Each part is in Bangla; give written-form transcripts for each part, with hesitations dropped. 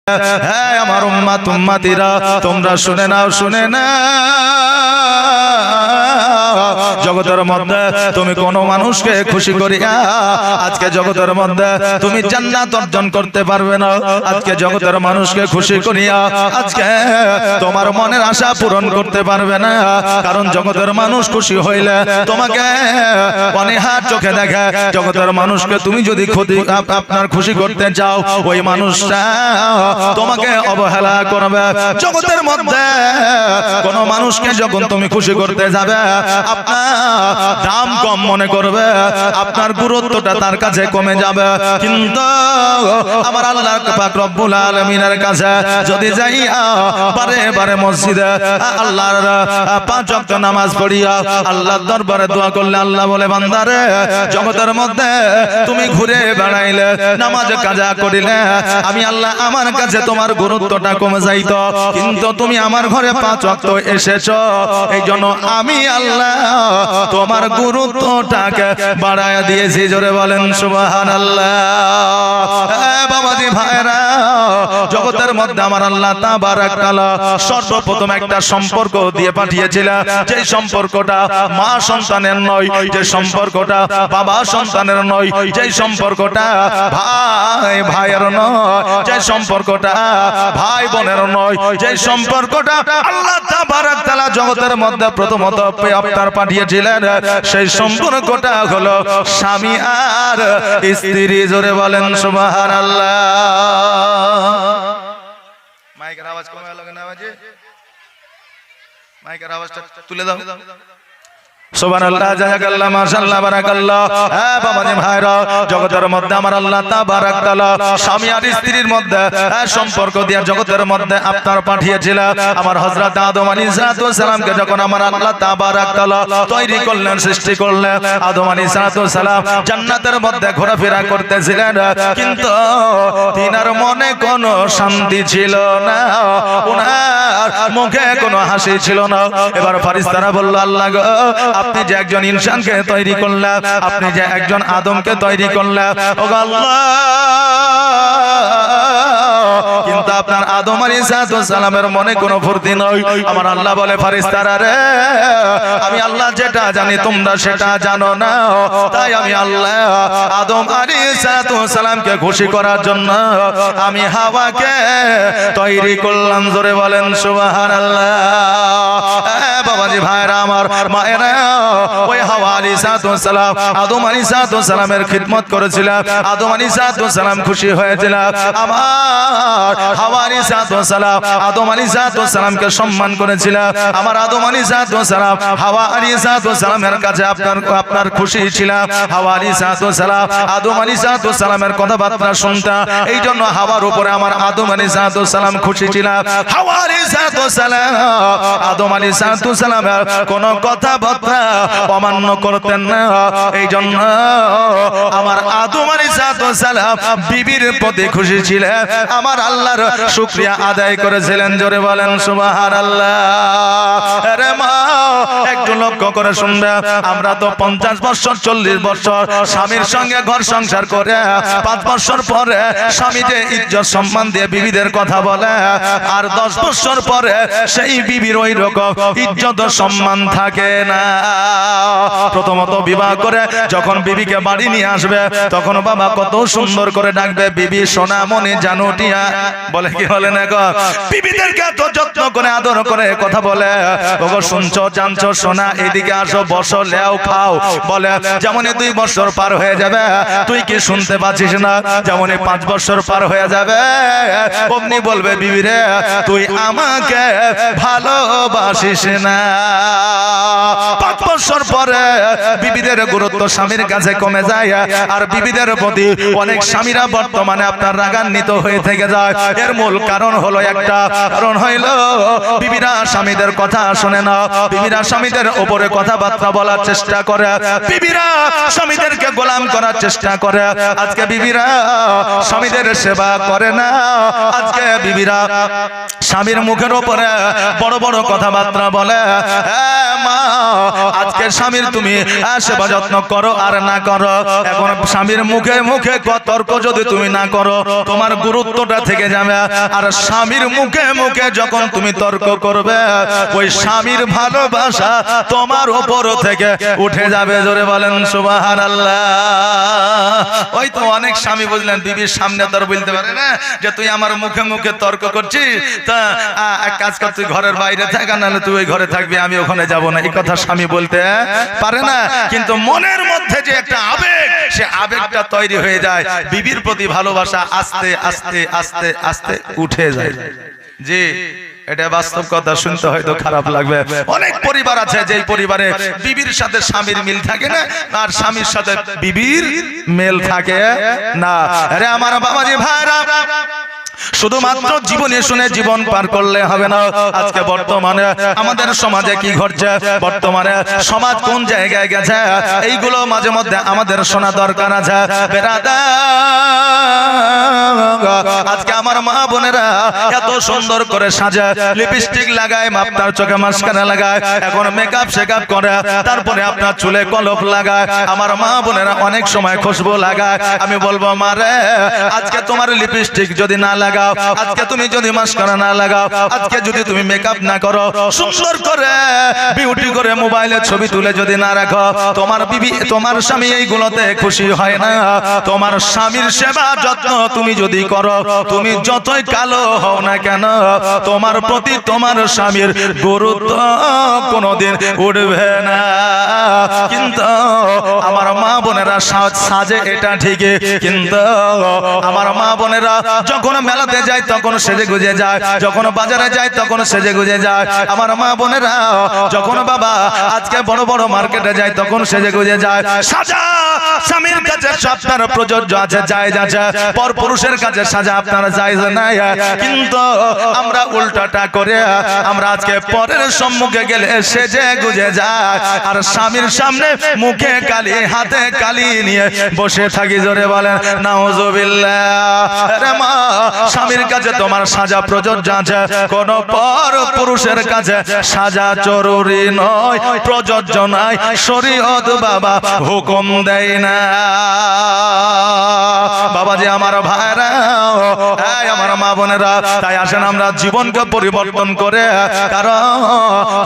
হ্যাঁ আমার উম্মাত উম্মাতিরা, তোমরা শুনে নাও, শুনে না। জগতের মধ্যে তুমি কোন মানুষকে খুশি করিয়া আজকে জগতের মধ্যে তুমি জান্নাত অর্জন করতে পারবে না। আজকে জগতের মানুষকে খুশি করিয়া আজকে তোমার মনের আশা পূরণ করতে পারবে না। কারণ জগতের মানুষ খুশি হইলে তোমাকে অনীহার চোখে দেখে। জগতের মানুষকে তুমি যদি আপনার খুশি করতে চাও, ওই মানুষটা তোমাকে অবহেলা করবে। জগতের মধ্যে কোন মানুষকে যখন তুমি খুশি করতে যাবে, আপনার দাম কম মনে করবে, আপনার গুরুত্বটা তার কাছে কমে যাবে। কিন্তু আমার আল্লাহ পাক রব্বুল আলামিনের কাছে যদি যাইয়া বারে বারে মসজিদে আল্লাহর 5 ওয়াক্ত নামাজ পড়িয়া আল্লাহর দরবারে দোয়া করলে, আল্লাহ বলে বান্দারে, জগতের মধ্যে তুমি ঘুরে বেড়াইলে, নামাজ কাজা করিলে, আমি আল্লাহ আমার কাছে তোমার গুরুত্বটা কমে যাইতো। কিন্তু তুমি আমার ঘরে 5 ওয়াক্ত এসেছো, এই জন্য আমি আল্লাহ তোমার গুরুত্বটাকে বাড়ায়া দিয়েছি। জোরে বলেন সুবহানাল্লাহ। বাবাজি ভাইরা, জগতের মধ্যে আমার আল্লাহ তাবারাক তাআলা সর্বপ্রথম একটা সম্পর্ক দিয়ে পাঠিয়েছিলেন, যে সম্পর্কটা মা সন্তানের নয়, যে সম্পর্কটা বাবা সন্তানের নয়, যে সম্পর্কটা ভাই ভাইয়ের নয়, যে সম্পর্কটা ভাই বোনের নয়, যে সম্পর্কটা আল্লাহ তাবারাক তাআলা জগতের মধ্যে প্রথমত আপনার পাঠিয়েছিলেন, সেই সম্পর্কটা হলো স্বামী আর স্ত্রী। জোরে বলেন সুবহানাল্লাহ। মাইকের আওয়াজ কমে গেল কেন? মাইকের আওয়াজটা তুলে দাও। সুবহানাল্লাহ, জাযাকাল্লাহ, মাশাআল্লাহ, বারাকাল্লাহ। হ্যাঁ বাবাজি ভাইরা, জগতের মধ্যে আমার আল্লাহ তাবারাক তাআলা স্বামী আর স্ত্রীর মধ্যে সম্পর্ক দিয়ে জগতের মধ্যে আপনার পাঠিয়েছিলেন। আমার হযরত আদম আলাইহিস সালামকে যখন আমার আল্লাহ তাবারাক তাআলা তৈরি করলেন, সৃষ্টি করলেন, আদম আলাইহিস সালাম জান্নাতের মধ্যে ঘোরাফেরা করতেছিলেন, কিন্তু তিনার মনে কোনো শান্তি ছিল না, ওনার মুখে কোনো হাসি ছিল না। এবার ফেরেশতারা বলল, আল্লাহ গো, আপনি যে একজন ইনসানকে তৈরি করলেন, আপনি যে একজন আদমকে তৈরি করলেন, ও আল্লাহ, কিন্তু আপনার আদম আলাইহিস সালামের মনে কোনো ফুর্তি নয়। আমার আল্লাহ বলে, ফেরেশতারা রে, আমি আল্লাহ যেটা জানি তোমরা সেটা জানো না, তাই আমি আল্লাহ আদম আলাইহিস সালামকে খুশি করার জন্য আমি হাওয়াকে তৈরি করলাম। জোরে বলেন সুবহানাল্লাহ। বাবাজি ভাইরা আমার, মায়েরা, ওই হাওয়া আলাইহিস সালাম আদম আলাইহিস সালামের খিদমত করেছিলেন, আদম আলাইহিস সালাম খুশি হয়েছিলেন। আমার হাওয়া আলাইহিস সালাম আদম আলাইহিস সালামকে সম্মান করেছিলেন। আমার আদম আলাইহিস সালাম হাওয়া আলাইহিস সালামের কাছে আপনার খুশি ছিলেন। হাওয়া আলাইহিস সালাম আদম আলাইহিস সালামের কথাবার্তা শুনতেন, এই জন্য হাওয়ার উপরে আমার আদম আলাইহিস সালাম খুশি ছিলেন। হাওয়া আলাইহিস সালাম আদম আলাইহিস সালামের কোন কথাবার্তা অমান্য করতেন না, এই জন্য আমার আদম আলাইহিস সালাম বিবির প্রতি খুশি ছিলেন, আমার আল্লাহর শুকরিয়া আদায় করেছিলেন। জোরে বলেন সুবহানাল্লাহ। আরে মা, একটু লক্ষ্য করে শুনবে, আমরা তো 50 বছর 40 বছর স্বামীর সঙ্গে ঘর সংসার করে 5 বছর পরে স্বামী যে ইজ্জত সম্মান দিয়ে বিবিদের কথা বলে, আর 10 বছর পরে সেই বিবির ওই রকম ইজ্জত সম্মান থাকে না। প্রথমত বিবাহ করে যখন বিবিকে বাড়ি নিয়ে আসবে, তখন বাবা কত সুন্দর করে ডাকবে, বিবি সোনামণি জানুটিয়া বলে, কি বলে না গো? বিবিদেরকে এত যত্ন করে আদর করে কথা বলে, ওগো শুনছো, জানছো, সোনা, এদিকে আসো, বসো, লেও, খাও বলে। যেমন 2 বছর পার হয়ে যাবে, তুই কি শুনতে পাচ্ছিস না? যেমন 5 বছর পার হয়ে যাবে, অমনি বলবে, বিবি রে, তুই আমাকে ভালোবাসিস না। 5 বছর পরে বিবিদের গুরুত্ব স্বামীর কাছে কমে যায়, আর বিবিদের প্রতি অনেক স্বামীরা বর্তমানে আপনার রাগান্বিত হয়ে থেকে যায়। এর মূল কারণ হলো একটা, কারণ হইল বিবিরা স্বামীদের কথা শুনে না, বিবিরা স্বামীদের উপরে কথাবার্তা বলার চেষ্টা করে, বিবিরা স্বামীদেরকে গোলাম করার চেষ্টা করে। আজকে বিবিরা স্বামীদের সেবা করে না, আজকে বিবিরা স্বামীর মুখের উপরে বড় বড় কথাবার্তা বলে। মা, আজকে স্বামীর তুমি সেবা যত্ন করো আর না করো, এখন স্বামীর মুখে মুখে তর্ক যদি তুমি না করো, তোমার গুরুত্বটা থেকে যাবে। আর স্বামীর মুখে মুখে যখন তুমি তর্ক করবে ওই স্বামীর ভালোবাসা তোমার উপর থেকে উঠে যাবে। জোরে বলেন সুবহানাল্লাহ। ওই তো অনেক স্বামী বুঝলেন বিবির সামনে তো বলতে পারে না যে তুই আমার মুখে মুখে তর্ক করছিস, তা এক কাজ কর তুই ঘরের বাইরে থাক, নাহলে তুই ওই ঘরে থাকবি আমি ওখানে যাব না। এই কথা স্বামী বলতে পারে না, কিন্তু মনের মধ্যে যে একটা আবেগ, সে আবেগটা তৈরি হয়ে যায়, বিবির প্রতি ভালোবাসা আস্তে আস্তে আস্তে আস্তে উঠে যায়। জি, এটা বাস্তব কথা, শুনতে হয়তো খারাপ লাগবে। অনেক পরিবার আছে যেই পরিবারে বিবির সাথে স্বামীর মিল থাকে না, আর স্বামীর সাথে বিবির মিল থাকে না। আরে আমার বাবাজি ভাইরা, শুধুমাত্র জীবনে শুনে জীবন পার করলে হবে না। আজকে বর্তমানে আমাদের সমাজে কি ঘটছে, বর্তমানে সমাজ কোন জায়গায় গেছে, এইগুলো মাঝে মধ্যে আমাদের শোনা দরকার আছে। আজকে আমার মা বোনেরা এত সুন্দর করে সাজে, লিপস্টিক লাগায়, আপনার চোখে মাস্কারা লাগায়, এখন মেকআপ শেকআপ করে, তারপরে আপনার চুলে কলপ লাগায়। আমার মা বোনেরা অনেক সময় খুশবু লাগায়। আমি বলবো মারে, আজকে তোমার লিপস্টিক যদি না লাগাও, আজকে তুমি যদি মাস্কারা না লাগাও, আজকে যদি তুমি মেকআপ না করো, সুন্দর করে বিউটি করে মোবাইলে ছবি তুলে যদি না রাখো, তোমার বিবি তোমার স্বামী এইগুলোতে খুশি হয় না। তোমার স্বামীর সেবা যত্ন তুমি যদি করো, তুমি যতই কালো হও না কেন, তোমার প্রতি তোমার স্বামীর গুরুত্ব কোনোদিন উঠবে না। কিন্তু আমার মা বোনেরা সাজে এটা ঠিকই, কিন্তু আমার মা বোনেরা যখন মেলাতে যায় তখন সেজে গুজে যায়, যখন বাজারে যায় তখন সেজে গুজে যায়। আমার মা বোনেরা যখন বাবা আজকে বড় বড় মার্কেটে যায় তখন সেজে গুজে যায়। সাজা স্বামীর কাছে আপনার প্রযোজ্য আছে, জায়েজ আছে, পর পুরুষের কাছে সাজা আপনার জায়েজ নাই। কিন্তু আমরা উল্টাটা করে আমরা আজকে পরের সম্মুখে গেলে সেজে গুজে যায়, আর স্বামীর সামনে মুখে কালি হাতে কালি নিয়ে বসে থাকি। জোরে বলেন নাউজুবিল্লাহ। আরে মা, স্বামীর কাছে তোমার সাজা প্রযোজ্য আছে, কোন পর পুরুষের কাছে সাজা জরুরি নয়, প্রযোজ্য নয়, শরীয়ত বাবা হুকুম দেয় না। বাবাজি আমার ভাইরা, আমার মা বোনেরা, তাই আসেন আমরা জীবনকে পরিবর্তন করে, কারণ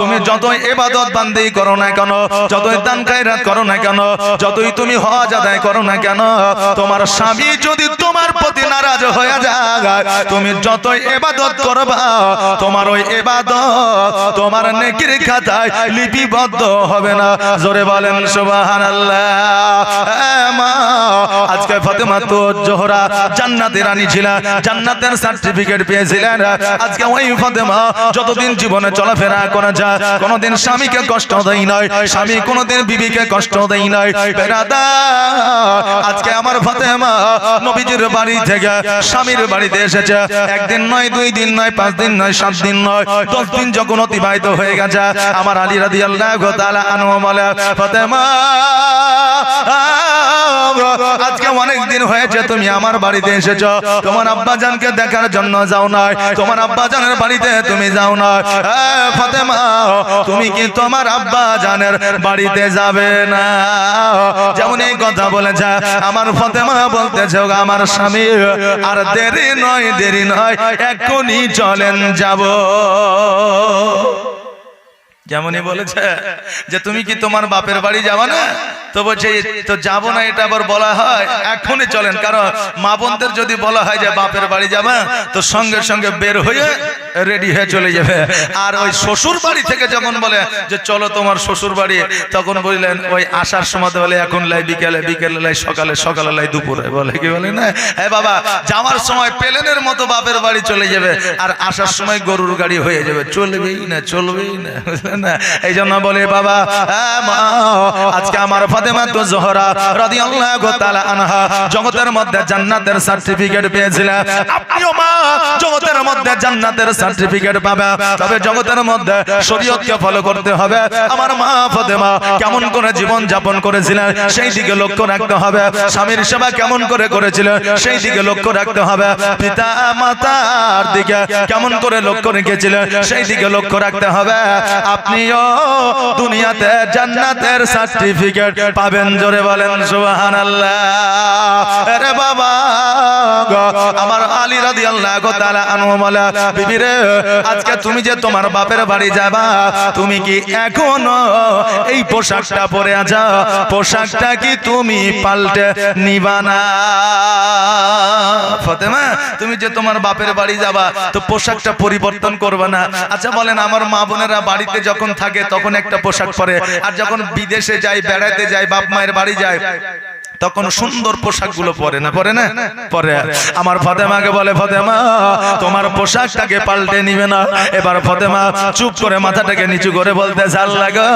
তুমি যতই ইবাদত বান্দি করো না কেন, যতই দান খায়রাত করো না কেন, যতই তুমি হজ আদায় করো না কেন, তোমার স্বামী যদি তোমার প্রতি নারাজ হয়ে যায়, তুমি যতই ইবাদত করবা, তোমার ওই ইবাদত তোমার নেকির খাতায় লিপিবদ্ধ হবে না। জোরে বলেন সুবহানাল্লাহ। মা, আজকে ফাতেমা তো জোহরা জান্নাতের রানী ছিলেন, জান্নাতের সার্টিফিকেট পেয়েছিলেন। আজকে ওই ফাতেমা যতদিন জীবনে চলাফেরা করে যায়, কোনোদিন স্বামীকে কষ্ট দেয় নাই, স্বামী কোনোদিন বিবিকে কষ্ট দেয় নাই। আজকে আমার ফাতেমা নবীজির বাড়ি থেকে স্বামীর বাড়িতে এসেছে, একদিন নয়, 2 দিন নয়, 5 দিন নয়, 7 দিন নয়, 10 দিন যখন অতিবাহিত হয়ে গেছে, আমার আলী রাদিয়াল্লাহু তাআলা আনহু বলে, ফাতেমা আজকে অনেক দিন হয়েছে তুমি আমার বাড়িতে এসেছো, তোমার আব্বাজানকে দেখার জন্য যাও নাই, তোমার আব্বাজানের বাড়িতে তুমি যাও না। ফাতেমা, তুমি কি তোমার আব্বাজানের বাড়িতে যাবে না? যেমন এই কথা বলেছে আমার ফাতেমা বলতেছে, আমার স্বামী আর দেরি নয়, দেরি নয়, এখনই চলেন যাব। যেমনই বলেছে যে তুমি কি তোমার বাপের বাড়ি যাবা না, তো বলছে তো যাবো না, এটা আবার বলা হয় এখনই চলেন। কারণ মা বোনদের যদি বলা হয় যে বাপের বাড়ি যাবে, তো সঙ্গে সঙ্গে বের হয়ে রেডি হয়ে চলে যাবে। আর ওই শ্বশুর বাড়ি থেকে যখন বলে যে চলো তোমার শ্বশুর বাড়ি, তখন বললেন ওই আসার সময় বলে এখন লাই বিকেলে, বিকেলে লাই সকালে, সকালে লাই দুপুরে, বলে কি বলে না? হ্যাঁ বাবা, যাওয়ার সময় প্লেনের মতো বাপের বাড়ি চলে যাবে, আর আসার সময় গরুর গাড়ি হয়ে যাবে, চলবেই না, চলবেই না, বুঝলেন না? এই জন্য বলে বাবা, আজকে আমার ফাতেমা তো জোহরা রাদিয়াল্লাহু তাআলা আনহা জগতের মধ্যে জান্নাতের সার্টিফিকেট পেয়েছিলেন। আপনিও মা জগতের মধ্যে জান্নাতের সার্টিফিকেট পাবে, তবে জগতের মধ্যে শরীয়তকে ফলো করতে হবে। আমার মা ফাতেমা কেমন করে জীবন যাপন করেছিলেন সেই দিকে লক্ষ্য রাখতে হবে, স্বামীর সেবা কেমন করে করেছিলেন সেই দিকে লক্ষ্য রাখতে হবে, পিতা মাতার দিকে কেমন করে লক্ষ্য রেখেছিলেন সেই দিকে লক্ষ্য রাখতে হবে। আপনিও দুনিয়াতে জান্নাতের সার্টিফিকেট পাবেন। জোরে বলেন সুবহানাল্লাহ। আরে বাবা আমার আলী রাদিয়াল্লাহু তাআলা আনহু বলে, বিবি রে আজকে তুমি যে তোমার বাপের বাড়ি যাবা, তুমি কি এখনো এই পোশাকটা পরে আছো? পোশাকটা কি তুমি পাল্টে নিবা না? ফাতেমা তুমি যে তোমার বাপের বাড়ি যাবা, তো পোশাকটা পরিবর্তন করবে না? আচ্ছা বলেন, আমার মা বোনেরা বাড়িতে যখন থাকে তখন একটা পোশাক পরে, আর যখন বিদেশে যায়, বেড়াতে যায়, বাপ মায়ের বাড়ি যায়, তখন সুন্দর পোশাক গুলো পরে না? পরে না? পরে। আমার ফাতেমাকে বলে, ফাতেমা তোমার পোশাকটাকে পাল্টে নিবে না? এবার ফাতেমা চুপ করে মাথাটাকে নিচু করে বলতে, আল্লাহ গো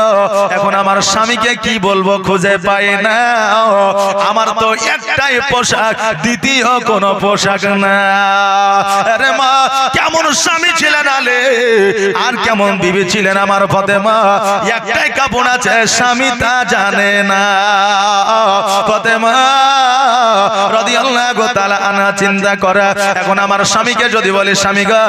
এখন আমার স্বামীকে কি বলবো খুঁজে পাই না, আমার তো একটাই পোশাক, দ্বিতীয় কোনো পোশাক না। আরে মা কেমন স্বামী ছিলেন আলে, আর কেমন বিবি ছিলেন আমার ফাতেমা, একটাই কাপড় আছে, স্বামী তা জানে না। ফাতেমা রাদিয়াল্লাহু তাআলা আনহা চিন্তা করে, এখন আমার স্বামীকে যদি বলি, স্বামী গো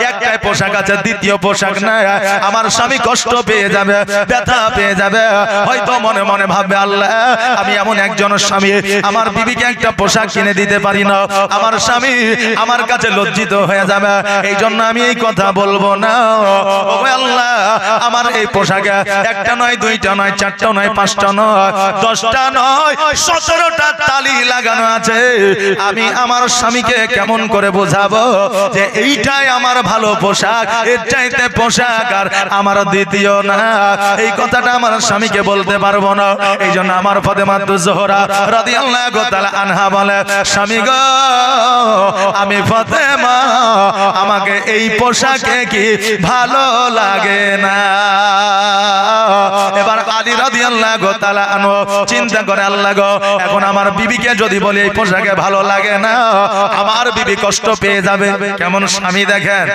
একটাই পোশাক আছে, দ্বিতীয় পোশাক নাই, আমার স্বামী কষ্ট পেয়ে যাবে, ব্যথা পেয়ে যাবে, হয়তো মনে মনে ভাববে আল্লাহ আমি এমন একজন স্বামী, আমার বিবিকে একটা পোশাক কিনে দিতে পারি না, আমার স্বামী আমার কাছে লজ্জিত হয়ে যাবে, এই জন্য আমি এই কথা বলবো না। ও আল্লাহ আমার এই পোশাকে একটা নয়, দুইটা নয়, চারটা নয়, পাঁচটা নয়, 10টা নয়, 17টা তালি লাগানো আছে। আমি আমার স্বামীকে কেমন করে বোঝাবো যে এইটাই আমার ভালো পোশাক, এর চাইতে পোশাক আর আমার দ্বিতীয় না? এই কথাটা আমার স্বামীকে বলতে পারবো না। এই জন্য আমার ফাতেমাতুজ জোহরা রাদিয়াল্লাহু তাআলা আনহা বলে, স্বামী গো আমি ফাতেমা, আমাকে এই পোশাকে কি ভালো লাগে না? এবার আলী রাদিয়াল্লাহু তাআলা আনহু চিন্তা করে, আল্লাহ গো এখন আমার বিবিকে যদি বলি এই পোশাকে ভালো লাগে না, আমার বিবি কষ্ট পেয়ে যাবে। কেমন স্বামী দেখেন।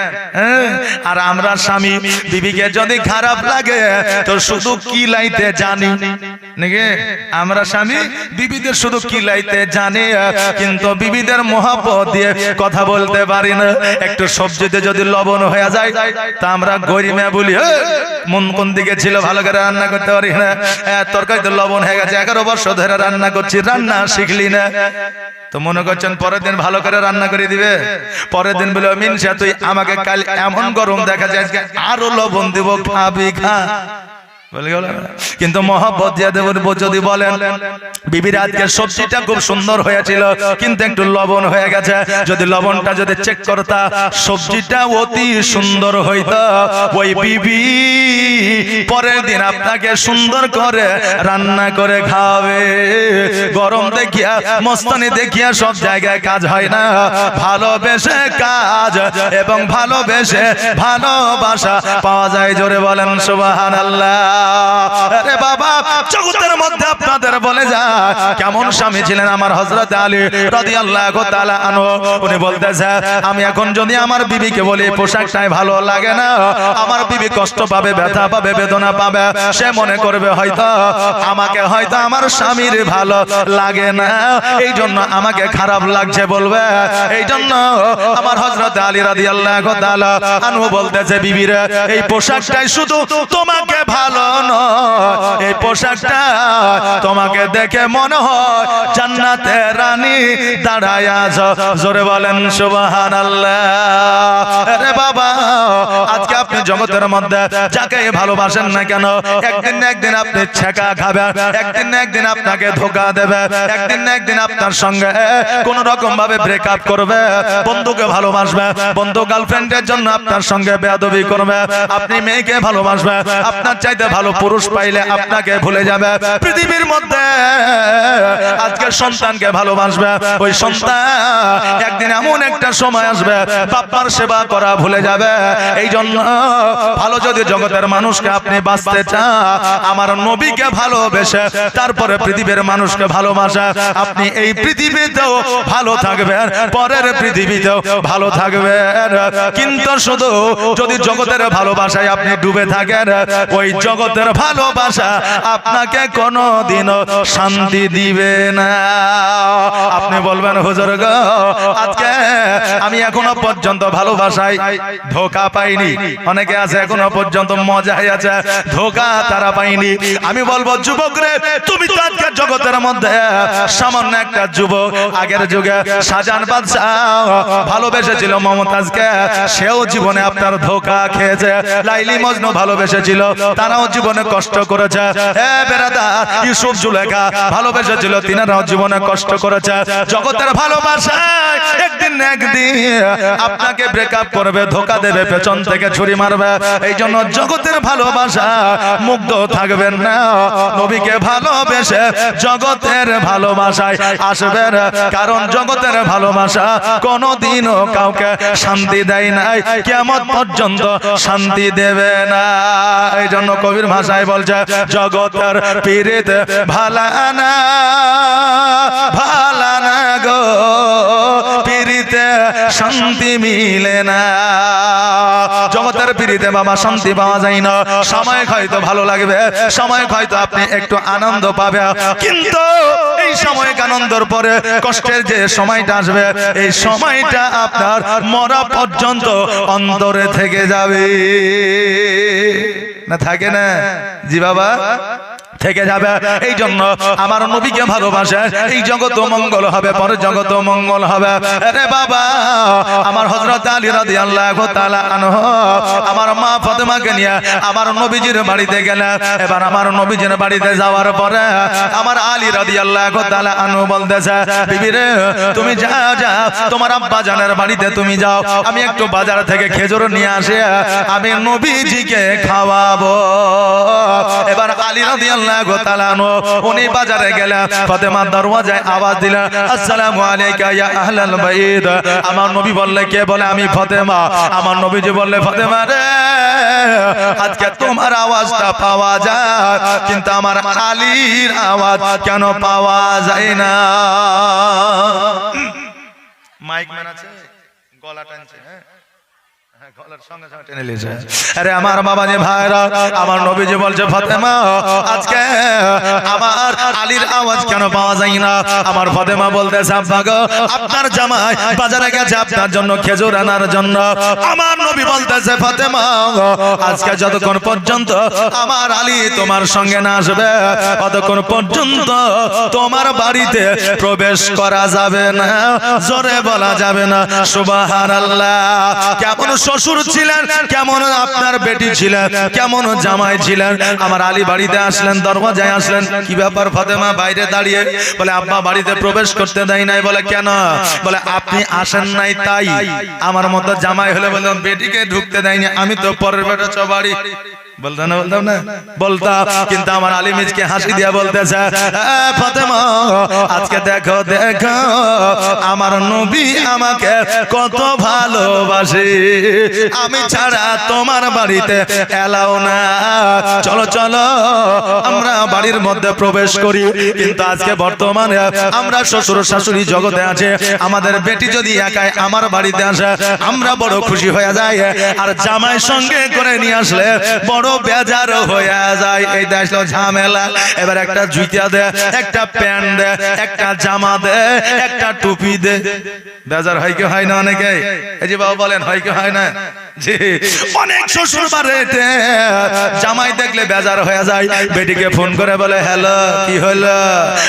আর আমরা স্বামী বিবিকে যদি খারাপ লাগে তো শুধু কিলাইতে জানি নাকি? আমরা স্বামী বিবিদের শুধু কিলাইতে জানি, কিন্তু বিবিদের মহব্বত দিয়ে কথা বলতে পারি না। একটু সবজিতে যদি লবণ হয়ে যায় তা আমরা গরিমে বলি, মন কোন দিকে ছিল, ভালো করে রান্না করতে পারি না, তরকারিতে লবণ হয়ে গেছে, 11 বছর ধরে রান্না করছি, রান্না শিখলি না। তো মনে করছেন পরের দিন ভালো করে রান্না করে দিবে? পরের দিন বলে, মিনসা তুই আমাকে কাল এমন গরম দেখা যায়, আজকে আরো লবণ দিব, খাবি খা। কিন্তু মহব্বত দিয়ে দেব যদি বলেন, বিবির আজকে সবজিটা খুব সুন্দর হয়েছিল কিন্তু একটু লবণ হয়ে গেছে, যদি লবণটা যদি চেক করতা সবজিটা অতি সুন্দর হইতো, ওই বিবি পরের দিন আপনাকে সুন্দর করে রান্না করে খাওয়াবে। গরম দেখিয়া, মস্তানি দেখিয়া সব জায়গায় কাজ হয় না, ভালোবেসে কাজ এবং ভালোবেসে ভালোবাসা পাওয়া যায়। জোরে বলেন সুবহানাল্লাহ। আরে বাবা জগতের মধ্যে আপনাদের বলে যায় কেমন স্বামী ছিলেন আমার হযরত আলী রাদিয়াল্লাহু তাআলা আনহু। উনি বলতেছে, আমি এখন যদি আমার বিবিকে বলি পোশাকটাই ভালো লাগে না, আমার বিবি কষ্ট পাবে, ব্যথা পাবে, বেদনা পাবে, সে মনে করবে হয়তো আমাকে হয়তো আমার স্বামীর ভালো লাগে না, এই জন্য আমাকে খারাপ লাগছে বলবে। এই জন্য আমার হযরত আলী রাদিয়াল্লাহু তাআলা আনহু বলতেছে, বিবিরা এই পোশাকটাই শুধু তোমাকে ভালো নয়, এই পোশাকটা তোমাকে দেখে মনে হয় জান্নাতের রানী দাঁড়ায় আছো। জোরে বলেন সুবহানাল্লাহ। আরে বাবা আজকে আপনি জগতের মধ্যে যাকে ভালোবাসেন না কেন, একদিন না একদিন আপনি ছেকা খাবেন, একদিন না একদিন আপনাকে ধোঁকা দেবে, একদিন না একদিন আপনার সঙ্গে কোন রকম ভাবে ব্রেকআপ করবে। বন্ধুকে ভালোবাসবে, বন্ধু গার্লফ্রেন্ডের জন্য আপনার সঙ্গে বেয়াদবি করবে। আপনি মেয়েকে ভালোবাসবে, আপনার চাইতে ভালো পুরুষ পাইলে আপনাকে ভুলে যাবে। পৃথিবীর মধ্যে আজকে সন্তানকে ভালোবাসবে, ওই সন্তান একদিন এমন একটা সময় আসবে বাবার সেবা করা ভুলে যাবে। এই জন্য ভালো যদি জগতের মানুষকে আপনি বাঁচতে চান, আমার নবীকে ভালোবেসে তারপরে পৃথিবীর মানুষকে ভালোবাসা, আপনি এই পৃথিবীতেও ভালো থাকবেন, পরের পৃথিবীতেও ভালো থাকবেন। কিন্তু শুধু যদি জগতের ভালোবাসায় আপনি ডুবে থাকেন, ওই জগতের ভালোবাসা আপনাকে কোনোদিনও শান্তি দিবে না। আপনি বলবেন হুজুর গো আজকে আমি এখনো পর্যন্ত ভালোবাসায় ধোঁকা পাইনি। অনেক অনেকে আছে এখনো পর্যন্ত মজাই আছে, ধোকা তারা পায়নি। আমি বলবো যুবক রে, তুমি তো আজকের জগতের মধ্যে সামান্য একটা যুবক। আগের যুগে শাহজাহান বাদশা ভালোবেসেছিল মমতাজকে, সেও জীবনে আপনার ধোকা খেয়েছে। লাইলি মজনু ভালোবেসেছিল, তারাও জীবনে কষ্ট করেছে। হে বেরাদা, ইউসুফ জুলেখা ভালোবেসেছিল, তিনারাও জীবনে কষ্ট করেছে। জগতের ভালোবাসায় একদিন না একদিন আপনাকে ব্রেকআপ করবে, ধোকা দেবে, পেছন থেকে ছুরি মারবে। এই জন্য জগতের ভালোবাসা মুগ্ধ থাকবেন না, নবীকে ভালোবেসে জগতের ভালোবাসায় আসবেন। কারণ জগতের ভালোবাসা কোনোদিনও কাউকে শান্তি দেয় নাই, কিয়ামত পর্যন্ত শান্তি দেবে না। এই জন্য কবির ভাষায় বলছে, জগতের পীড়িত ভালা না, ভালা না গো, পীড়িতে শান্তি মিলে না। জগতের পীড়িতে বাবা শান্তি পাওয়া যায় না। সময় হয়তো ভালো লাগবে, সময় হয়তো আপনি একটু আনন্দ পাবে, কিন্তু এই সময় আনন্দের পরে কষ্টের যে সময়টা আসবে, এই সময়টা আপনার মরা পর্যন্ত অন্তরে থেকে যাবে। না থাকে না? জি বাবা, থেকে যাবে। এই জন্য আমার নবীকে ভালোবাসে, এই জগৎ মঙ্গল হবে, পরে জগৎ মঙ্গল হবে। আরে বাবা, আমার হযরত আলী রাদিয়াল্লাহু তাআলা আনহু আমার মা ফাতেমাকে নিয়ে আমার নবীজির বাড়িতে গেলেন। এবার আমার নবীজির বাড়িতে যাওয়ার পরে আমার আলী রাদিয়াল্লাহু তাআলা আনহু বলতেছে, বিবি রে, তুমি যাও যাও, তোমার আব্বা জানের বাড়িতে তুমি যাও, আমি একটু বাজার থেকে খেজুর নিয়ে আসি, আমি নবীজিকে খাওয়াবো। এবার আলী রাদিয়াল্লাহু তাআলা আনহু উনি বাজারে গেলেন, ফাতেমার দরওয়াজায় আওয়াজ দিলেন, আসসালামু আলাইকা ইয়া আহলাল বাইত। আমার নবী বললে, কে? বলে, আমি ফাতেমা। আমার নবীজি বললে, ফাতেমা রে, আজকে তোমার আওয়াজটা পাওয়া যায়, কিন্তু আমার আলীর আওয়াজ কেন পাওয়া যায় না? মাইক ম্যান আছে, গলা টানছে, আরে আমার বাবাজি ভাইরা, আমার নবীজি বলছে, ফাতেমা আজকে আমার আলীর আওয়াজ কেন পাওয়া যায় না? আমার ফাতেমা বলতেছে, আব্বা গো, আপনার জামাই বাজারে গেছে আপনার জন্য খেজুর আনার জন্য। আমার নবী বলতেছে, ফাতেমা আজকে যতক্ষণ পর্যন্ত আমার আলী তোমার সঙ্গে না আসবে, ততক্ষণ পর্যন্ত তোমার বাড়িতে প্রবেশ করা যাবে না। জোরে বলা যাবে না সুবহানাল্লাহ। কেমন শ্বশুর ছিলেন, কেমন আপনার বেটি ছিলেন, কেমন জামাই ছিলেন। আমার আলী বাড়িতে আসলেন, দরওয়াজায় আসলেন, কি ব্যাপার ফাতেমা বাইরে দাঁড়িয়ে? বলে, আব্বা বাড়িতে প্রবেশ করতে দেয় নাই। বলে, কেন? বলে, আপনি আসেন নাই তাই। আমার মতো জামাই হলে বললাম বেটিকে ঢুকতে দেয়নি, আমি তো পরের বেটা বাড়ি বলতাম না, বলতাম না, বলতাম। কিন্তু আমার আলী মিজকে হাসি দিয়া বলতেছে, ফাতেমা আজকে দেখো দেখো আমার নবী আমাকে কত ভালোবাসে, আমি ছাড়া তোমার বাড়িতে এলাও না, চলো চলো আমরা বাড়ির মধ্যে প্রবেশ করি। কিন্তু আজকে বর্তমানে আমরা শ্বশুর শাশুড়ি জগতে আছে, আমাদের বেটি যদি একাই আমার বাড়িতে আসে আমরা বড় খুশি হয়ে যাই, আর জামাই সঙ্গে করে নিয়ে আসলে বড় বেজার হয়ে যায়। এই দেশ ঝামেলা। এবার একটা জুতা দে, একটা প্যান্ট দে, একটা জামা দে, একটা টুপি দে, বেজার হয় কি হয় না? অনেকে এই যে বাবা বলেন, হয় কি হয় না? জি, অনেক শ্বশুর বাড়িতে জামাই দেখলে বেজার হয়ে যায়, বেটিকে ফোন করে বলে, হ্যালো কি হলো?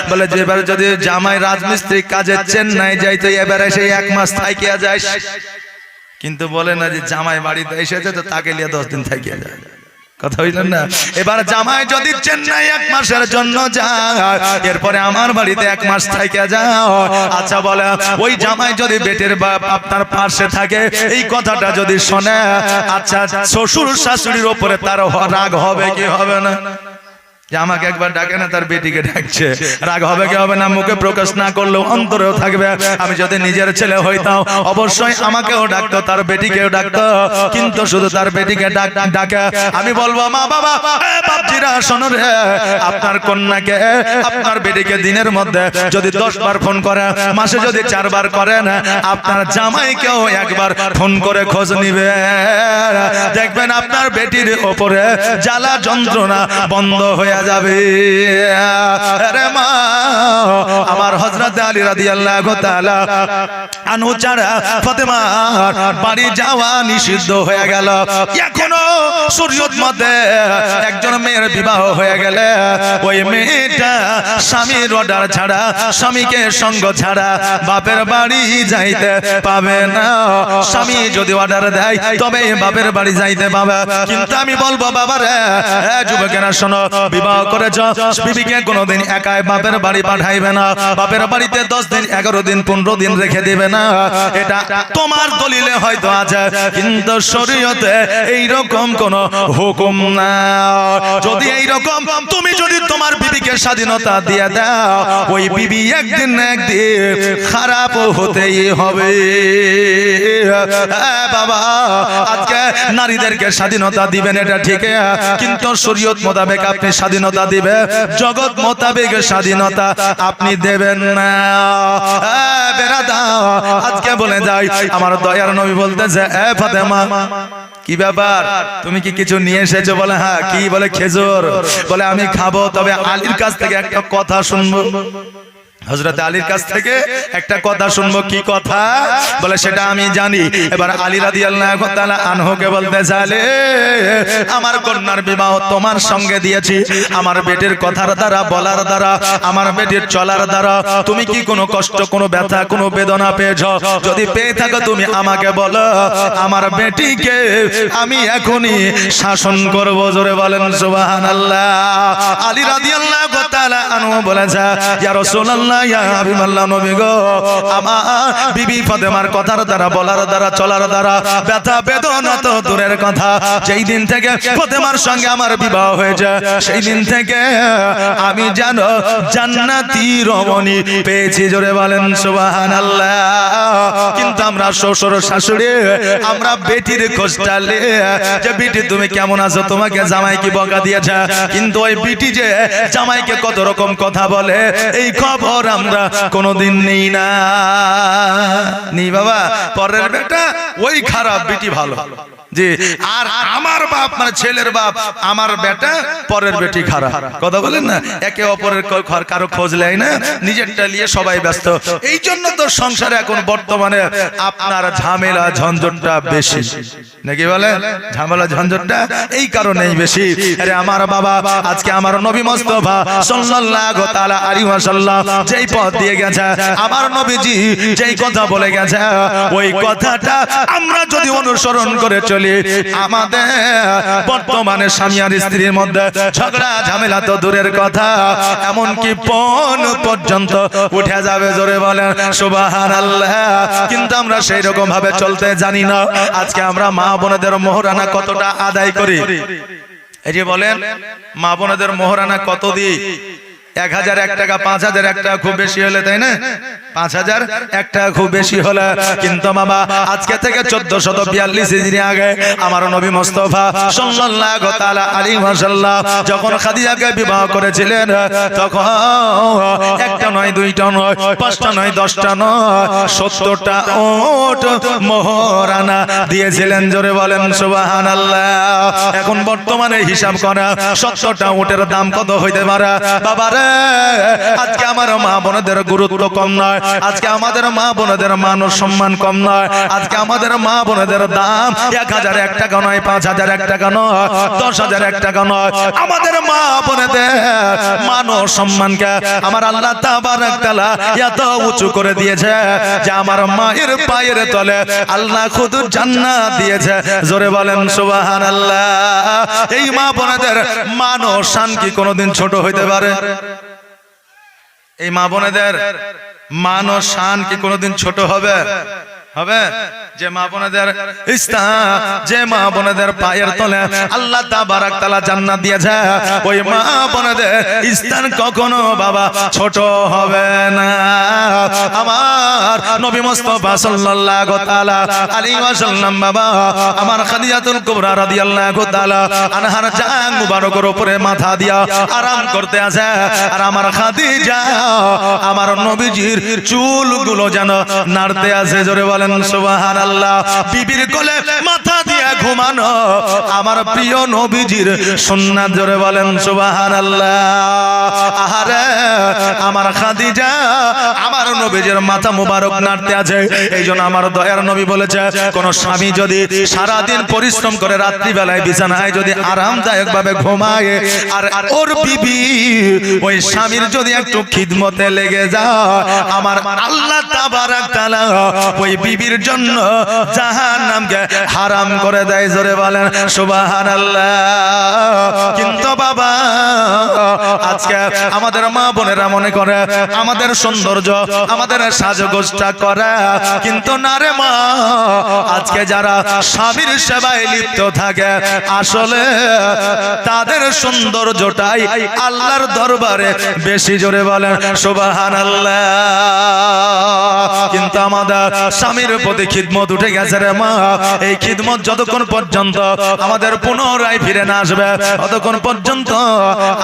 বলে, যে এবার যদি জামাই রাজমিস্ত্রি কাজে চেন্নাই যাইতো, এবারে সেই 1 মাস থাকিয়া যায়। কিন্তু বলে না যে জামাই বাড়িতে এসেছে তো তাকে নিয়ে 10 দিন থাকিয়া যায়। কথা হইলেন না? এবার জামাই যদি চেন্নাই 1 মাসের জন্য যায়, এরপরে আমার বাড়িতে 1 মাস থেকে যাও। আচ্ছা বলে, ওই জামাই যদি বেটের বাপ আপনার পাশে থাকে, এই কথাটা যদি শোনে, আচ্ছা শ্বশুর শাশুড়ির উপরে তার রাগ হবে কি হবে না? যে আমাকে একবার ডাকে না, তার বেটিকে ডাকছে, রাগ হবে কি হবে না? মুখে প্রকাশ না করলেও অন্তরেও থাকবে। আমি যদি নিজের ছেলে হইতাম অবশ্যই আমাকেও ডাকতো, তার বেটিকেও ডাকতো, কিন্তু শুধু তার বেটিকে ডাকে। আমি বলবো, মা বাবা বাপজিরা শোনো রে, আপনার কন্যাকে আপনার বেটিকে দিনের মধ্যে যদি 10 বার ফোন করে, মাসে যদি 4 বার করেন, আপনার জামাইকেও একবার ফোন করে খোঁজ নিবে, দেখবেন আপনার বেটির ওপরে জ্বালা যন্ত্রণা বন্ধ হয়ে হয়ে যাবে। আরে মা, আমার হযরত আলী রাদিয়াল্লাহু তাআলা আনহু ছাড়া ফাতেমার বাড়ি যাওয়া নিষিদ্ধ হয়ে গেল। এখনো শরীয়ত মতে একজন মেয়ের বিবাহ হয়ে গেলে ওই মেয়েটা স্বামীর অর্ডার ছাড়া, স্বামীকে সঙ্গ ছাড়া বাপের বাড়ি যাইতে পাবে না। স্বামী যদি অর্ডার দেয় তবে বাপের বাড়ি যাইতে পাবে। কিন্তু আমি বলবো বাবারে, যুবকেরা শোনো, বিবাহ করেছ, বিবিকে কোনোদিন একাই বাপের বাড়ি পাঠাইবে না। বাপের বাড়িতে 10 দিন 11 দিন 15 দিন রেখে দিবে না। এটা তোমার দলিলে হয়তো আছে, কিন্তু শরীয়তে এইরকম কোন হুকুম না। যদি এইরকম তুমি যদি তোমার বিবিকে স্বাধীনতা দিয়ে দাও, ওই বিবি একদিন না একদিন খারাপ হতেই হবে। বাবা, আজকে নারীদেরকে স্বাধীনতা দিবেন এটা ঠিক, কিন্তু শরীয়ত মোতাবেক আপনি স্বাধীনতা দিবে, জগৎ মোতাবেক স্বাধীনতা আপনি দেবেন না। বেরাদা, আজকে বলে যাই, আমার দয়ার নবী বলতেছে, এ ফাতেমা, কি ব্যাপার, তুমি কি কিছু নিয়ে এসেছো? বলে হ্যাঁ। কি? বলে খেজুর। বলে আমি খাবো, তবে আলীর কাছ থেকে একটা কথা শুনবো। হযরত আলীর কাছ থেকে একটা কথা শুনবো। কি কথা? বলে সেটা আমি জানি। এবার আলী রাদিয়াল্লাহু তাআলা আনহুকে বলতে চাইলে, আমার কন্যার বিবাহ তোমার সঙ্গে দিয়েছি, আমার বেটির কথার দ্বারা, বলার দ্বারা, আমার বেটির চলার দ্বারা তুমি কি কোনো কষ্ট, কোনো ব্যথা, কোনো বেদনা পেয়েছো? যদি পেয়ে থাকো তুমি আমাকে বলো, আমার বেটিকে আমি এখনই শাসন করব। জোরে বলেন সুবহানাল্লাহ। আলী রাদিয়াল্লাহু তাআলা আনহু বলেছে, ইয়া রাসূলুল্লাহ, ইয়া হাবিবাল্লাহ, নবী গো, আমার বিবি ফাতেমার কথার দ্বারা, বলার দ্বারা, চলার দ্বারা ব্যথা বেদনা তো দূরের কথা, যেই দিন থেকে ফাতেমার সঙ্গে আমার বিবাহ হয়েছে সেই দিন থেকে আমি জানো জান্নাতি রমণী পেয়েছি। জোরে বলেন সুবহানাল্লাহ। কিন্তু আমরা শ্বশুর শাশুড়ি, আমরা বেটির খোঁজটালে যে বেটি তুমি কেমন আছো, তোমাকে জামাই কি বকা দিয়েছে? কিন্তু ওই বেটি যে জামাইকে কত রকম কথা বলে, এই খবর আমরা কোনোদিন নেই না। নি বাবা, পরের বেটা ওই খারাপ, বেটি ভালো। জি, আর আমার বাপ মানে ছেলের বাপ, আমার বেটা, পরের বেটি খারাপ। কথা বলেন না, একে অপরের কারো খোঁজ নেয় না, নিজেরটা নিয়ে সবাই ব্যস্ত। এই জন্য তো সংসারে এখন বর্তমানে আপনার ঝামেলা ঝঞ্ঝটটা বেশি, নাকি বলে? ঝামেলা ঝঞ্ঝটটা এই কারণেই বেশি। আরে আমার বাবা, আজকে আমার নবী মুস্তাফা সাল্লাল্লাহু তাআলা আলাইহি ওয়াসাল্লাম যেই পথ দিয়ে গেছে, আমার নবীজি যেই কথা বলে গেছে, ওই কথাটা আমরা যদি অনুসরণ করে চলি, আমাদের বর্তমানে স্বামী আর স্ত্রীর মধ্যে ঝগড়া ঝামেলা তো দূরের কথা, এমনকি পণ পর্যন্ত উঠে যাবে। জোরে বলেন সুবহানাল্লাহ। কিন্তু আমরা সেই রকম ভাবে চলতে জানি না। আজকে আমরা মা বোনেদের মোহরানা কতটা আদায় করি? এই যে বলেন, মা বোনেদের মোহরানা কত দিই? 1001 টাকা, 5001 টাকা খুব বেশি হলে, তাই না? 5001 টাকা খুব বেশি হলে। কিন্তু বাবা, আজকে থেকে 1442 হিজরি আগে আমার নবী মুস্তাফা সাল্লাল্লাহু তাআলা আলাইহি ওয়াসাল্লাম যখন খাদিজাকে বিবাহ করেছিলেন, তখন একটা নয়, দুইটা নয়, 5টা নয়, 10টা নয়, 70টা ওট মোহরানা দিয়েছিলেন। জোরে বলেন সুবহানাল্লাহ। এখন বর্তমানে হিসাব করা 70টা ওটের দাম কত হইতে পারে? বাবারে, আজকে আমার মা বোনদের গুরুত্ব কম নয়, আজকে আমাদের মা বোনদের মান সম্মান কম নয়, আজকে আমাদের মা বোনদের দাম 1001 টাকা নয়, 5001 টাকা নয়, 10001 টাকা নয়। আমাদের মা বোনদের মান সম্মানকে আমার আল্লাহ তাবারক তাআলা এত উঁচু করে দিয়েছে যে আমার মায়ের পায়ের তলে আল্লাহ খুদ জান্নাত দিয়েছে। জোরে বলেন সুবহানাল্লাহ। এই মা বোনদের মান ও শান কি কোনোদিন ছোট হইতে পারে? এই মা বোনেদের মান ও শান কি কোনোদিন ছোট হবে? হবে? যে মা বোনেদের ইসলাম, যে মা বোনেদের পায়ের তলে আল্লাহ তাবারক তাআলা জান্নাত দিয়েছে, ওই মা বোনেদের স্থান কখনো বাবা ছোট হবে না। আমার নবী মুস্তাফা সাল্লাল্লাহু তাআলা আলাইহি ওয়াসাল্লাম বাবা, আমার খাদিজাতুল কুবরা রাদিয়াল্লাহু তাআলা আনহার জান মুবারকের উপরে মাথা দিয়া আরাম করতে আছে, আর আমার খাদিজা আমার নবীজির চুলগুলো যেন নাড়তে আছে। জোরে বলেন সুবহানাল্লাহ। বিবির কোলে মাথা দিয়ে ঘুমানো আমার প্রিয় নবীজির সুন্নাত, জোরে বলেন সুবহানাল্লাহ। আহারে আমার খাদিজা আমার নবীজির মাথা মুবারক নাড়তে আছে, এইজন্য আমার দয়ার নবী বলেছে কোন স্বামী যদি সারা দিন পরিশ্রম করে রাত্রি বেলায় বিছানায় যদি আরামদায়ক ভাবে ঘুমায় আর ওর বিবি ওই স্বামীর যদি একটু খিদমতে লেগে যায়, আমার আল্লাহ তাবারক তাআলা ওই বিবির জন্য জাহান্নামকে হারাম করে দেয়, জোরে বলেন সুবহানাল্লাহ। কিন্তু বাবা আজকে আমাদের মা বোনেরা মনে করে আমাদের সৌন্দর্য আমাদের সাজগোজটা করে, কিন্তু না রে মা, আজকে যারা স্বামীর সেবায় লিপ্ত থাকে আসলে তাদের সৌন্দর্যটাই আল্লাহর দরবারে বেশি, জোরে বলেন সুবহানাল্লাহ। কিন্তু আমাদের স্বামীর প্রতি খিদমত উঠে গেছে রে মা, এই খিদমত যতক্ষণ পর্যন্ত আমাদের পুনরায় ফিরে না আসবে ততক্ষণ পর্যন্ত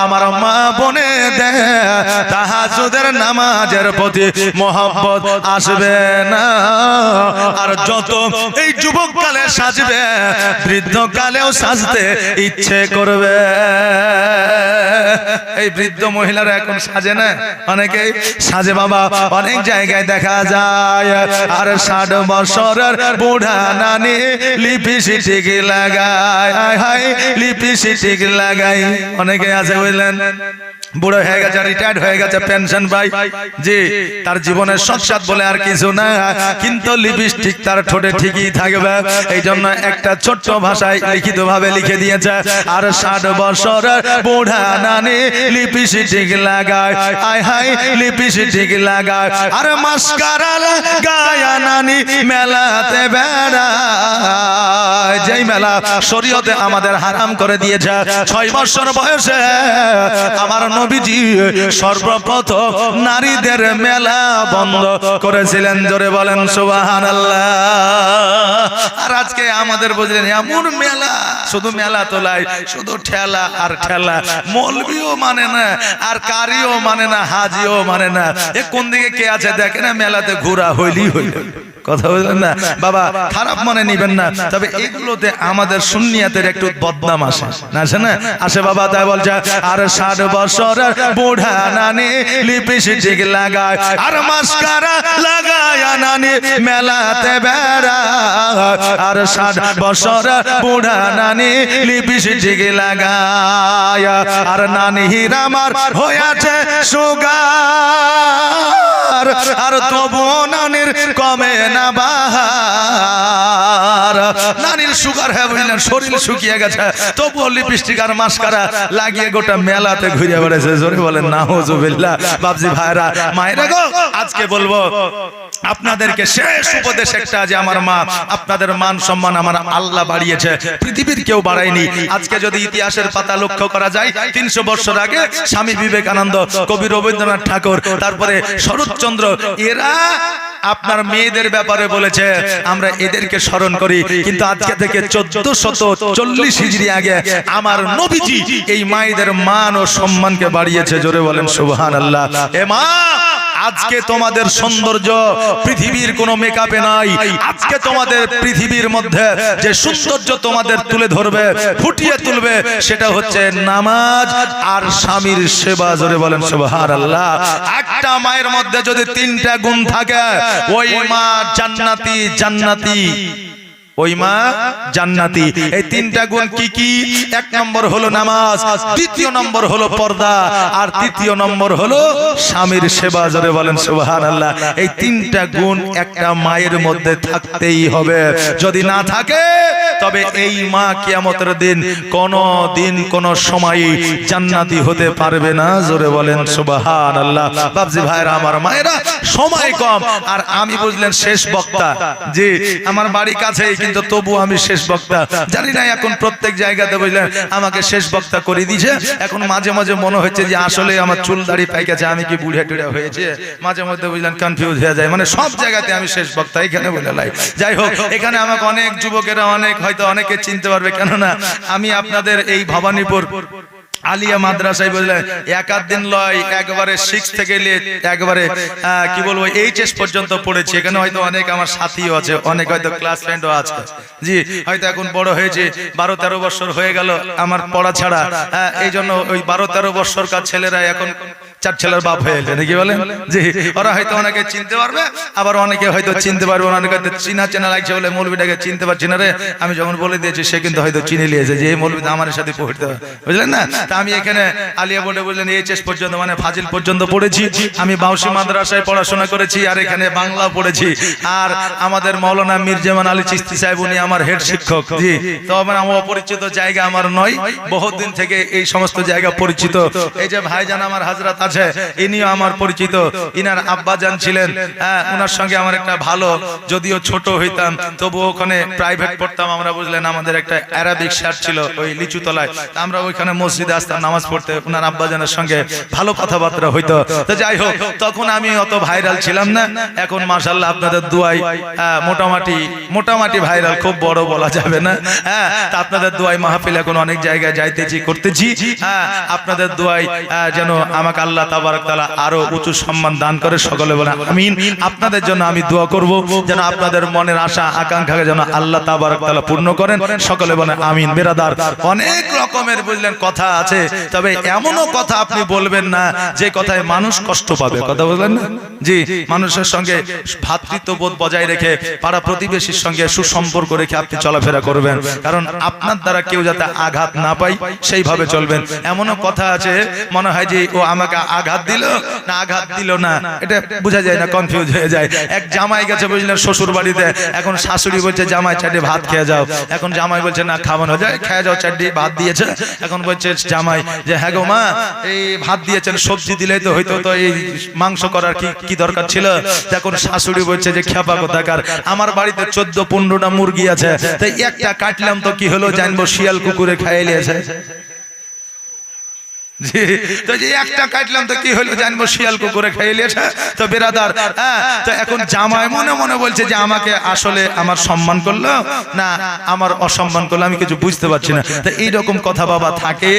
আমার মা বোনেদের তাহাজ্জুদের নামাজের প্রতি মহব্বত আসবে না। আর যত এই যুবককালে সাজবে বৃদ্ধকালেও সাজতে ইচ্ছে করবে। এই বৃদ্ধ মহিলারা এখন সাজে না, অনেকেই সাজে বাবা, অনেক জায়গায় দেখা যায়। আর 60 বছরের বুড়া নানি লিপস্টিক লাগায়, হায় লিপস্টিক লাগায়, অনেকে আছে বুঝলেন, বুড়ো হয়ে গেছে, রিটায়ার্ড হয়ে গেছে, পেনশন পাই, জি তার জীবনের সংসার বলে আর কিছু না, কিন্তু লিপস্টিক তার ঠোঁটে ঠিকই থাকবে। এই জন্য একটা ছোট্ট ভাষায় লিখিত ভাবে লিখে দিয়েছে, আর 60 বছরের বুড়া নানি লিপস্টিক লাগায়, আয় হায় লিপস্টিক লাগায়, আর মাস্কারা লাগায় নানি মেলাতে বেড়ায়, যেই মেলা শরীয়তে আমাদের হারাম করে দিয়েছে। 6 বছর বয়সে আমার নবীজি সর্বপ্রথম নারীদের মেলা বন্ধ করেছিলেন, জোরে বলেন সুবহানাল্লাহ। আর আজকে আমাদের বুঝলেন এমন মেলা, শুধু মেলা তোলাই, শুধু ঠেলা আর ঠেলা, মৌলবিও মানে না আর কারিও মানে না, হাজিও মানে না, এ কোন দিকে কে আছে দেখে না, মেলাতে ঘোরা হইলি হইল, কথা বললেন না বাবা, খারাপ মনে নিবেন না, তবে এগুলোতে আমাদের সুন্নিয়াতের একটু বদনাম আসে না, আসে না, আসে বাবা। তাই বলছে আর 60 বছরের বুড়া নানি লিপস্টিক লাগায়, আর মাস্কারা লাগায় নানি মেলাতে বেড়ায়, আর 60 বছরের বুড়া নানি লিপস্টিক লাগায়, আর নানির আমার হয়েছে সুগার, আর তবু নানির কমে না বাহার, নানির সুগার হ্যাঁ বুঝলেন, শরীর শুকিয়ে গেছে, তবুও লিপস্টিক আর মাস্কারা লাগিয়ে গোটা মেলাতে ঘুরে বেড়াচ্ছে, জোরে বলেন নাউজুবিল্লাহ। বাবজি ভাইরা মায়েরা গো, আজকে বলবো আপনাদেরকে শেষ উপদেশ একটা, যে আমার মা, আপনাদের মান সম্মান আমার আল্লাহ বাড়িয়েছে, পৃথিবীর কেউ বাড়ায়নি। আজকে যদি ইতিহাসের পাতা লক্ষ্য করা যায়, 300 বছর আগে স্বামী বিবেকানন্দ, কবি রবীন্দ্রনাথ ঠাকুর, তারপরে শরৎচন্দ্র, এরা আপনার মেয়েদের ব্যাপারে বলেছে, আমরা এদেরকে স্মরণ করি। কিন্তু আজকে থেকে 1440 হিজরি আগে আমার নবীজি এই মায়েদের মান ও সম্মানকে বাড়িয়েছে, জোরে বলেন সুবহানাল্লাহ। এ মা, আজকে তোমাদের সৌন্দর্য পৃথিবীর কোনো মেকআপে নাই, আজকে তোমাদের পৃথিবীর মধ্যে যে সৌন্দর্য তোমাদের তুলে ধরবে, ফুটিয়ে তুলবে, সেটা হচ্ছে নামাজ আর স্বামীর সেবা, জোরে বলেন সুবহানাল্লাহ। একটা মায়ের মধ্যে যদি 3টা গুণ থাকে, ওই মা জান্নাতি, জান্নাতি, ওই মা জান্নাতি। এই 3টা গুণ কি কি? 1 নম্বর হলো নামাজ, 2 নম্বর হলো পর্দা, আর 3 নম্বর হলো স্বামীর সেবা, জোরে বলেন সুবহানাল্লাহ। এই 3টা গুণ একটা মায়ের মধ্যে থাকতেই হবে, যদি না থাকে তবে এই মা কিয়ামতের দিন কোন সময় জান্নাতি হতে পারবে না, জোরে বলেন সুবহানাল্লাহ। বাবজি ভাইরা আমার, মায়েরা সময় কম, আর আমি বুঝলেন শেষ বক্তা, জি আমার বাড়ি কাছেই, কিন্তু তবু আমি শেষ বক্তা, জানি না এখন প্রত্যেক জায়গাতে বুঝলেন আমাকে শেষ বক্তা করে দিয়েছে। এখন মাঝে মাঝে মনে হচ্ছে যে আসলে আমার চুল দাড়ি পাইকেছে, আমি কি বুড়ে টুড়ে হয়েছে, মাঝে মধ্যে বুঝলেন কনফিউজ হয়ে যায়, মানে সব জায়গাতে আমি শেষ বক্তা এখানে বলে লাই। যাই হোক, এখানে আমাকে অনেক যুবকেরা হয়তো অনেকে চিনতে পারবে, কেননা আমি আপনাদের এই ভবানীপুর আলিয়া মাদ্রাসায় বুঝলেন এক আধ দিন লয়, একবারে 6 থেকে একবারে কি বলবো এইচএস পর্যন্ত পড়েছি। এখানে হয়তো অনেক আমার সাথীও আছে, অনেক হয়তো ক্লাস ফ্রেন্ডও আছে, জি হয়তো এখন বড় হয়েছে, 12-13 বছর হয়ে গেল আমার পড়া ছাড়া। এই জন্য ওই 12-13 বছরকার ছেলেরা এখন 4 ছেলের বাপ হয়ে গেছে নাকি বলেন, জি ওরা হয়তো অনেকে চিনতে পারবে, আবার অনেকে হয়তো চিনতে পারবে না, অনেকে চিনা চেনা লাগছে বলে মৌলবীটাকে চিনতে পারছি না রে। আমি যখন বলে দিয়েছি সে কিন্তু হয়তো চিনে নিয়েছে যে এই মৌলবী আমার সাথে পড়তে হবে, বুঝলেন না। তা আমি এখানে আলিয়া বোর্ডে বুঝলেন এইচএস পর্যন্ত মানে ফাজিল পর্যন্ত পড়েছি। আমি বাউসি মাদ্রাসায় পড়াশোনা করেছি, আর এখানে বাংলা পড়েছি। আর আমাদের মাওলানা মীর জামান আলী চিশতি সাহেব উনি আমার হেড শিক্ষক, জি। তো আমার অপরিচিত জায়গা আমার নয়, বহুত দিন থেকে এই সমস্ত জায়গা পরিচিত। এই যে ভাইজান আমার হাজরাত আছে, ইনিও আমার পরিচিত, ইনার আব্বাজান ছিলেন, ওনার সঙ্গে আমার একটা ভালো, যদিও ছোট হইতাম তবু ওখানে প্রাইভেট পড়তাম আমরা, বুঝলেন। আমাদের একটা অ্যারাবিক স্যার ছিল ওই লিচু তলায়, আমরা ওইখানে মসজিদে আসতাম নামাজ পড়তে, ওনার আব্বাজানের সঙ্গে ভালো কথাবার্তা হইতো। তো যাই হোক, তখন আমি অত ভাইরাল ছিলাম না, এখন মাশাআল্লাহ আপনাদের দুয়ায় মোটামুটি ভাইরাল, খুব বড় বলা যাবে না। তা আপনাদের দুয়ায় মাহফিল এখন অনেক জায়গায় যাইতেছি করতেছি, আপনাদের দুয়ায় যেন আমাকে আল্লাহ তাবারক তাআলা আরো উঁচু সম্মান দান করে, সকলে বলে আমিন। আপনাদের জন্য আমি দোয়া করব যেন আপনাদের মনের আশা আকাঙ্ক্ষাকে যেন আল্লাহ তাবারক তাআলা পূর্ণ করেন, সকলে বলে আমিন। বেরাদার, অনেক রকমের বুঝলেন কথা আছে, তবে এমনও কথা আপনি বলবেন না যে কথায় মানুষ কষ্ট পাবে, কথা বললেন না, জি। মানুষের সঙ্গে ভ্রাতৃত্ববোধ বজায় রেখে, পাড়া প্রতিবেশীর সঙ্গে সুসম্পর্ক রেখে আপনি চলাফেরা করবেন, কারণ আপনার দ্বারা কেউ যাতে আঘাত না পায় সেইভাবে চলবেন। এমনও কথা আছে মনে হয় যে ও আমাকে আঘাত দিল না আঘাত দিল না, এটা বোঝা যায় না, কনফিউজ হয়ে যায়। এক জামাই গেছে বুঝলেন শ্বশুর বাড়িতে, এখন শাশুড়ি বলছে জামাই চারটি ভাত খেয়ে যাও, এখন জামাই বলছে না খাওয়ানো যায়, খেয়ে যাও, চারটি ভাত দিয়েছে। এখন বলছে জামাই যে হ্যাঁ গো মা এই ভাত দিয়েছেন, সবজি দিলেই তো হইতো, তো এই মাংস করার কি দরকার ছিল। এখন শাশুড়ি বলছে যে খেপা কোথাকার, আমার বাড়িতে 14-15টা মুরগি আছে, তাই একটা কাটলাম তো কি হলো, জানবো শিয়াল কুকুরে খাইয়ে নিয়েছে, তো যে একটা কাটলাম তো কি হলো, জানবো শিয়াল কুকুরে খেয়ে নিয়েছে। তো বেরাদার, তো এখন জামাই মনে মনে বলছে যে আমাকে আসলে আমার সম্মান করলো না আমার অসম্মান করলো, আমি কিছু বুঝতে পারছি না। তো এইরকম কথা বাবা থাকে,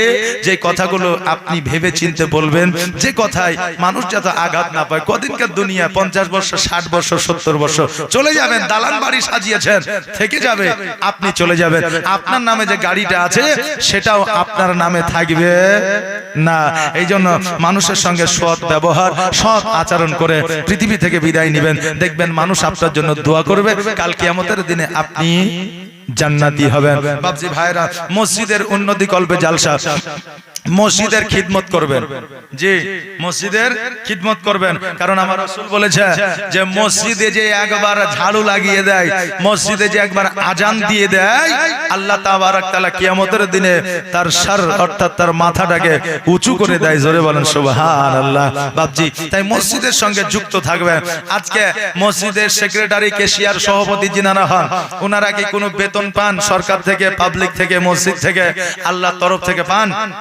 যে কথাগুলো আপনি ভেবে চিনতে বলবেন, যে কথায় মানুষ যাতে আঘাত না পায়। কদিনকার দুনিয়া, 50 বছর 60 বছর 70 বছর চলে যাবেন, দালান বাড়ি সাজিয়েছেন থেকে যাবে, আপনি চলে যাবেন, আপনার নামে যে গাড়িটা আছে সেটাও আপনার নামে থাকবে না। এই জন্য মানুষের সঙ্গে সৎ ব্যবহার, সৎ আচরণ করে পৃথিবী থেকে বিদায় নেবেন, দেখবেন মানুষ আপনার জন্য দোয়া করবে, কাল কিয়ামতের দিনে আপনি জান্নাতি হবেন। বাপজি ভাইরা, মসজিদের উন্নতি কল্পে জালসা, মসজিদের খিদমত করবেন, জি মসজিদের খিদমত করবেন, কারণ আমার রাসূল বলেছে যে মসজিদে যে একবার ঝাড়ু লাগিয়ে দেয়, মসজিদে যে একবার আজান দিয়ে দেয়, আল্লাহ তাবারক তাআলা কিয়ামতের দিনে তার সর অর্থাৎ তার মাথাটাকে উঁচু করে দেয়, জোরে বলেন সুবহানাল্লাহ। বাপজি, তাই মসজিদের সঙ্গে যুক্ত থাকবেন। আজকে মসজিদের সেক্রেটারি, ক্যাশিয়ার, সভাপতি যিনারা হন, ওনারা কি কোনো বেতন পান সরকার থেকে, পাবলিক থেকে, মসজিদ থেকে, আল্লাহর তরফ থেকে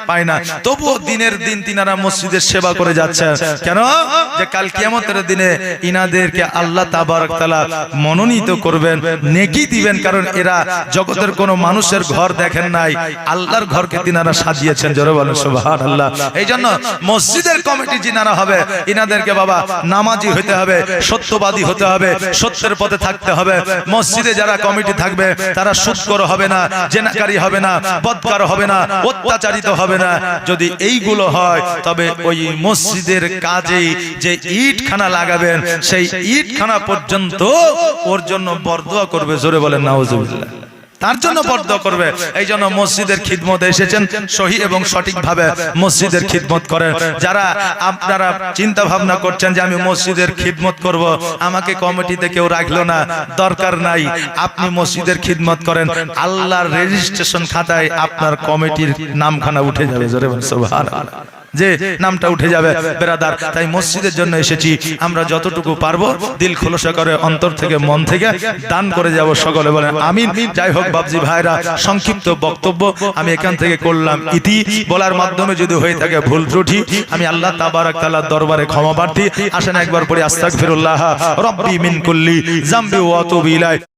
পায় না? তবুও দিনের দিন তিনারা মসজিদের সেবা করে যাচ্ছে, কেন? যে কাল কিয়ামতের দিনে ইনাদেরকে আল্লাহ তাবারক তাআলা মনোনীত করবেন, নেকি দিবেন, কারণ এরা জগতের কোন মানুষের ঘর দেখেন নাই, আল্লাহর ঘরকে তিনারা সাজিয়েছেন, জোরে বলেন সুবহানাল্লাহ। এই জন্য মসজিদের কমিটি যিনারা হবে, ইনাদেরকে বাবা নামাজি হতে হবে, সত্যবাদী হতে হবে, সত্যের পথে থাকতে হবে। মসজিদে যারা কমিটি থাকবে তারা সুদখোর হবে না, জেনাকারী হবে না, বদকার হবে না, অত্যাচারিত হবে না। যদি এইগুলো হয় তবে ওই মসজিদের কাজে যে ইটখানা লাগাবেন সেই ইটখানা পর্যন্ত ওর জন্য বরদোয়া করবে, জোরে বলেন নাউজুবিল্লাহ, তার জন্য বরদোয়া করবে। এই জন্য মসজিদের খিদমতে এসেছেন, সহি এবং সঠিকভাবে মসজিদের খিদমত করেন। যারা আপনারা চিন্তা ভাবনা করছেন যে আমি মসজিদের খিদমত করব, আমাকে কমিটিতে কেউ রাখলো না, দরকার নাই, আপনি মসজিদের খিদমত করেন, আল্লাহর রেজিস্ট্রেশন খাতায় আপনার কমিটির নামখানা উঠে যাবে, জোরে বলেন সুবহানাল্লাহ, যে নামটা উঠে যাবে। বেরাদার, তাই মসজিদের জন্য এসেছি, আমরা যতটুকু পারবো দিল খোলসা করে, অন্তর থেকে, মন থেকে দান করে যাব, সকলে বলেন আমিন। যাই হোক বাপজি ভাইরা, সংক্ষিপ্ত বক্তব্য আমি এখান থেকে করলাম ইতি, বলার মাধ্যমে যদি হয়ে থাকে ভুল ত্রুটি, আমি আল্লাহ তাবারক তাআলার দরবারে ক্ষমা প্রার্থী। আসেন একবার পরে আস্তাগফিরুল্লাহ রাব্বি মিন কুল্লি যামবি ওয়া আতুবু ইলাইহি।